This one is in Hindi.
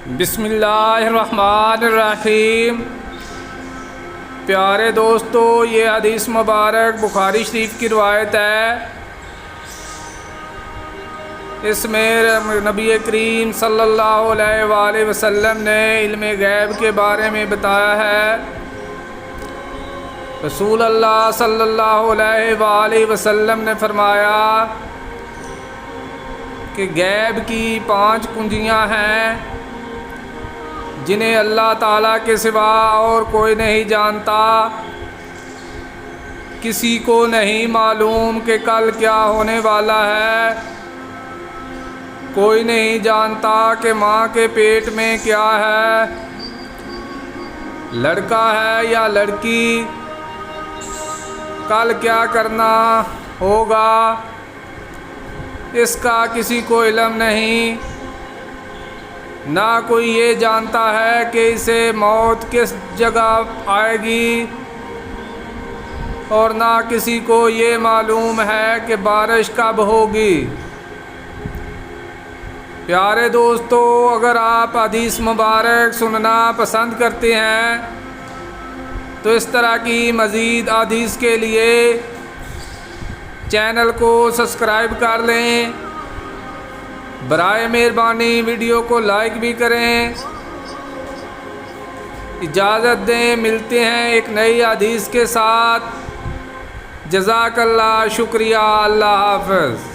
बिस्मिल्लाहिर्रहमानिर्रहीम। प्यारे दोस्तों, ये हदीस मुबारक बुखारी शरीफ की रिवायत है। इसमें नबी करीम सल्लल्लाहु अलैहि वसल्लम ने इल्म गैब के बारे में बताया है। रसूल अल्लाह सल्लल्लाहु अलैहि वसल्लम ने फरमाया कि गैब की 5 कुंजियां हैं जिन्हें अल्लाह ताला के सिवा और कोई नहीं जानता। किसी को नहीं मालूम कि कल क्या होने वाला है। कोई नहीं जानता कि माँ के पेट में क्या है, लड़का है या लड़की, कल क्या करना होगा, इसका किसी को इल्म नहीं। ना कोई ये जानता है कि इसे मौत किस जगह आएगी, और ना किसी को ये मालूम है कि बारिश कब होगी। प्यारे दोस्तों, अगर आप हदीस मुबारक सुनना पसंद करते हैं तो इस तरह की मज़ीद हदीस के लिए चैनल को सब्सक्राइब कर लें। बराए मेहरबानी वीडियो को लाइक भी करें। इजाज़त दें, मिलते हैं एक नई हदीस के साथ। जज़ाकल्लाह, शुक्रिया, अल्लाह हाफ़िज़।